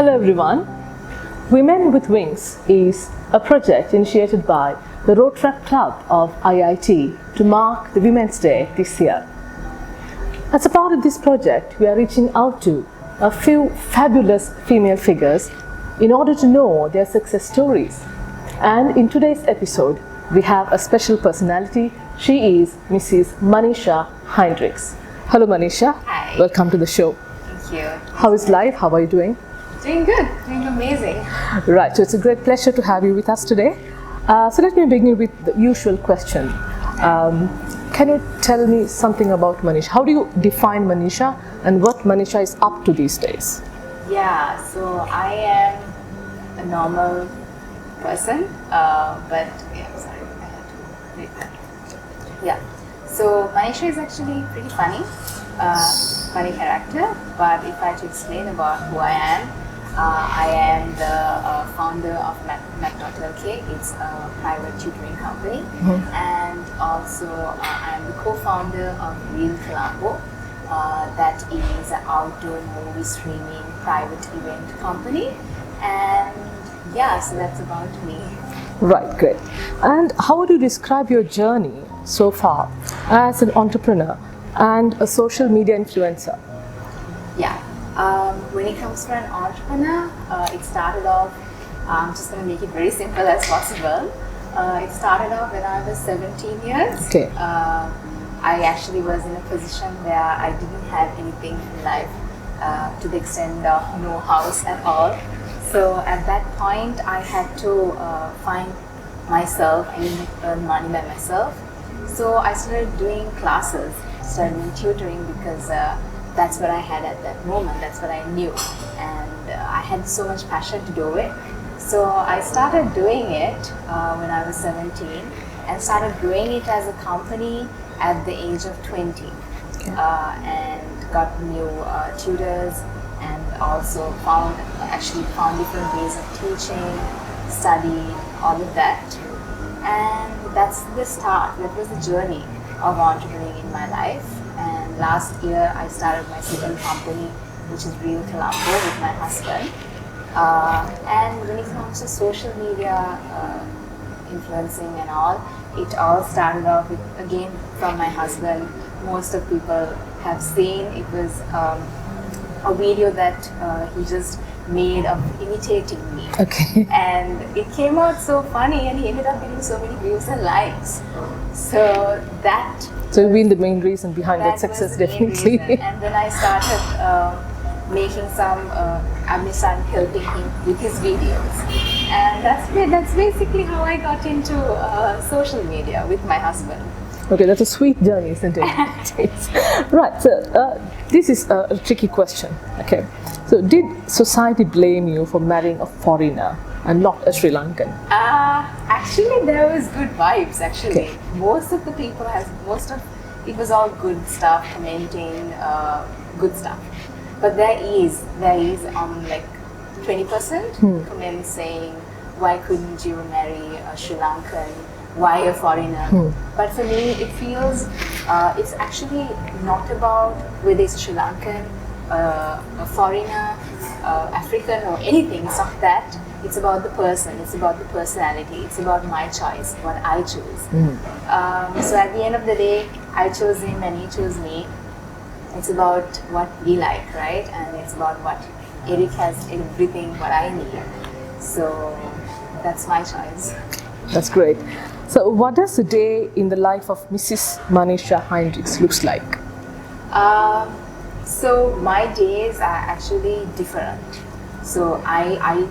Hello everyone. Women with Wings is a project initiated by the Rotaract Club of IIT to mark the Women's Day this year. As a part of this project, we are reaching out to a few fabulous female figures in order to know their success stories. And in today's episode, we have a special personality. She is Mrs. Manisha Heinrichs. Hello Manisha. Hi. Welcome to the show. Thank you. How is life? How are you doing? Doing good. Doing amazing. Right, so it's a great pleasure to have you with us today. So let me begin with the usual question. Can you tell me something about Manisha? How do you define Manisha and what Manisha is up to these days? Yeah, so I am a normal person, but yeah, sorry, I had to read that. Yeah, so Manisha is actually pretty funny character, but if I had to explain about who I am the founder of MAPT.LK. It's a private tutoring company, and also I am the co-founder of Reel Colombo. That is an outdoor movie streaming private event company, and yeah, so that's about me. Right, great. And how would you describe your journey so far as an entrepreneur and a social media influencer? Yeah. When it comes to an entrepreneur, it started off, I'm just going to make it very simple as possible. It started off when I was 17 years. Okay. I actually was in a position where I didn't have anything in life to the extent of no house at all. So at that point, I had to find myself, I needed to earn money by myself. So I started doing classes, started doing tutoring because that's what I had at that moment, that's what I knew, and I had so much passion to do it. So I started doing it when I was 17 and started growing it as a company at the age of 20. Okay. And got new tutors, and also found different ways of teaching, studying, all of that. And that's the start, that was the journey of entrepreneuring in my life. And last year I started my second company, which is Reel Colombo, with my husband. And when it comes to social media influencing and all, it all started off with, again, from my husband. Most of people have seen it was a video that he just made of imitating me. Okay. And it came out so funny, and he ended up getting so many views and likes. So you've been the main reason behind that success, definitely. And then I started making some, I started helping him with his videos. And that's basically how I got into social media with my husband. Okay, that's a sweet journey, isn't it? Right, so this is a tricky question. Okay, so did society blame you for marrying a foreigner and not a Sri Lankan? Actually, there was good vibes. Actually, okay. Most of it was all good stuff, commenting, good stuff. But there is like 20% comments saying, why couldn't you marry a Sri Lankan? Why a foreigner? But for me, it feels it's actually not about whether it's Sri Lankan, a foreigner, African, or anything. It's not that. It's about the person. It's about the personality. It's about my choice, what I choose. So at the end of the day, I chose him and he chose me. It's about what we like, right? And it's about what Eric has, everything what I need. So that's my choice. That's great. So what does a day in the life of Mrs. Manisha Heinrichs looks like? So my days are actually different. So I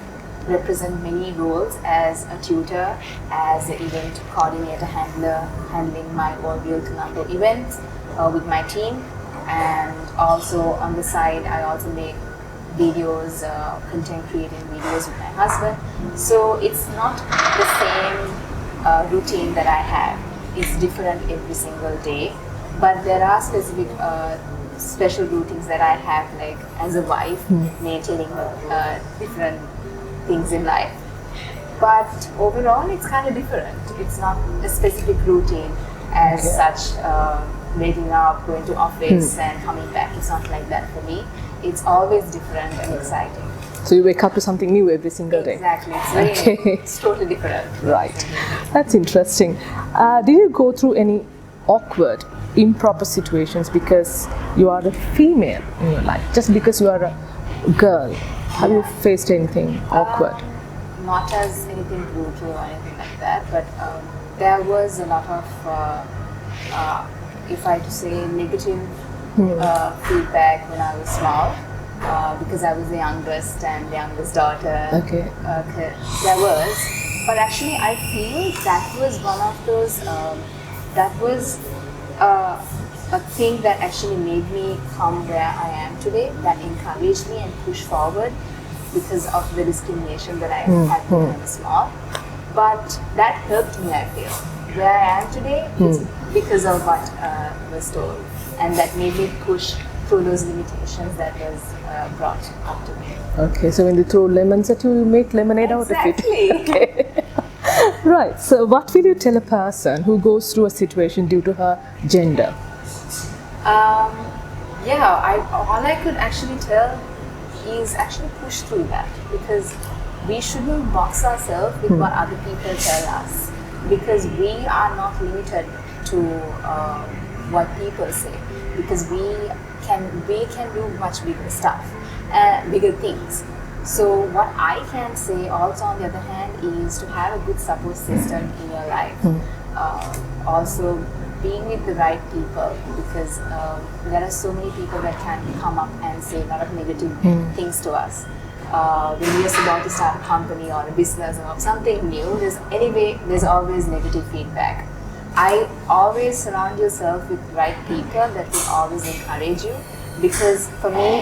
represent many roles as a tutor, as an event coordinator, handling my own Reel Colombo events with my team, and also on the side I also make videos, content creating videos with my husband. So it's not the same routine that I have. It's different every single day, but there are specific special routines that I have, like as a wife, maintaining different things in life. But overall, it's kind of different. It's not a specific routine as such, waking up, going to office and coming back. It's not like that for me. It's always different and exciting. So you wake up to something new every single day. Exactly. It's very, Okay. it's totally different. Right. That's interesting. Did you go through any awkward, improper situations because you are a female in your life? Just because you are a girl, have you faced anything awkward? Not as anything brutal or anything like that, but there was a lot of, if I had to say, negative feedback when I was small, because I was the youngest and the youngest daughter. Okay. There was, but actually I feel that was one of those, that was a thing that actually made me come where I am today, that encouraged me and pushed forward because of the discrimination that I had when I was small. But that helped me, I feel. Where I am today is because of what was told, and that made me push through those limitations that was brought up to me. Okay, so when they throw lemons at you, you make lemonade out of it. Exactly. Right, so what will you tell a person who goes through a situation due to her gender? All I could actually tell is actually push through that, because we shouldn't box ourselves with what other people tell us, because we are not limited to what people say, because we can do much bigger stuff, bigger things. So what I can say also on the other hand is to have a good support system in your life. Also being with the right people, because there are so many people that can come up and say a lot of negative things to us. When we're about to start a company or a business or something new, there's always negative feedback. I always surround yourself with right people that will always encourage you, because for me,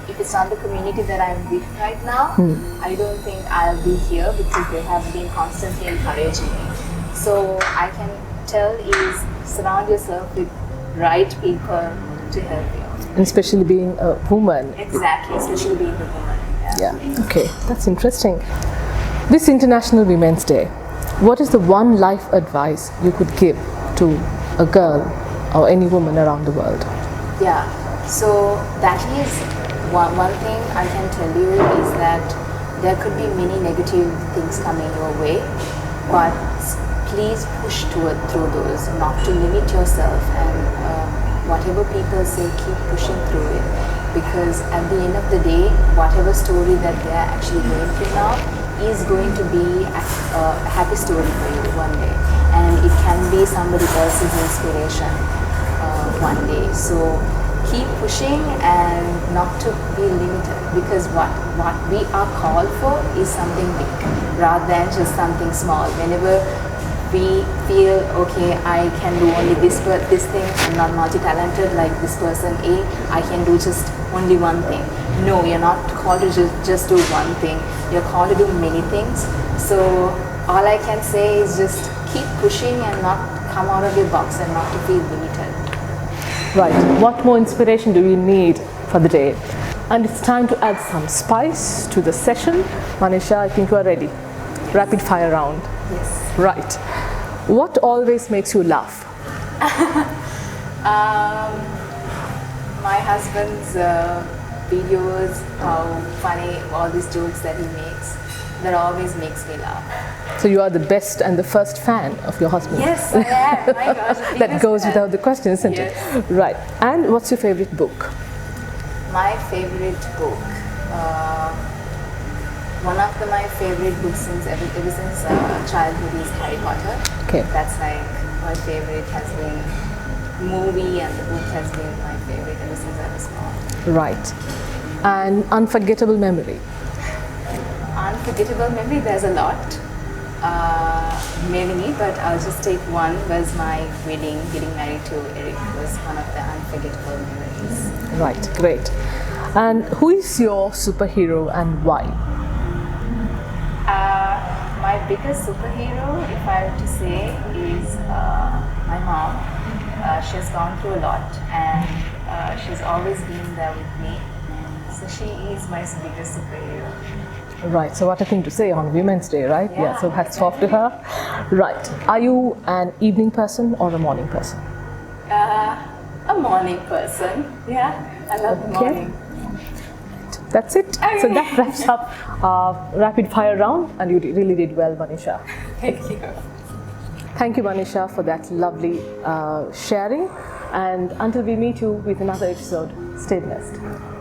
if it's not the community that I'm with right now, I don't think I'll be here, because they have been constantly encouraging me. So I can tell is surround yourself with right people to help you. And especially being a woman. Exactly, especially being a woman. Yeah, okay, that's interesting. This International Women's Day, what is the one life advice you could give to a girl or any woman around the world? Yeah, so that is one thing I can tell you is that there could be many negative things coming your way, but please push through those, not to limit yourself, and whatever people say, keep pushing through it, because at the end of the day, whatever story that they are actually going through now is going to be a happy story for you one day, and it can be somebody else's inspiration one day. So keep pushing and not to be limited, because what we are called for is something big rather than just something small. Whenever we feel, okay, I can do only this thing, I'm not multi-talented like this person A, I can do just only one thing. No, you're not called to just do one thing, you're called to do many things. So all I can say is just keep pushing and not come out of your box and not to feel limited. Right, what more inspiration do we need for the day? And it's time to add some spice to the session. Manisha, I think you are ready. Rapid fire round. Yes. Right. What always makes you laugh? My husband's videos, how funny, all these jokes that he makes, that always makes me laugh. So you are the best and the first fan of your husband. Yes, I am. My gosh, the That biggest goes fan. without the question, isn't Yes. it? Right. And what's your favorite book? My favorite book. One of my favorite books ever since childhood is Harry Potter. Okay. That's like my favorite has been movie, and the book has been my favorite ever since I was small. Right. And unforgettable memory? Unforgettable memory, there's a lot. Many, but I'll just take one. Was my wedding, getting married to Eric, was one of the unforgettable memories. Right, great. And who is your superhero and why? My biggest superhero, if I were to say, is my mom. She has gone through a lot, and she's always been there with me. So she is my biggest superhero. Right, so what a thing to say on Women's Day, right? Yeah, so hats off to her. Right, are you an evening person or a morning person? A morning person, yeah. I love the morning. That's it. So that wraps up rapid fire round, and you really did well, Manisha. Thank you. Thank you, Manisha, for that lovely sharing. And until we meet you with another episode, stay blessed.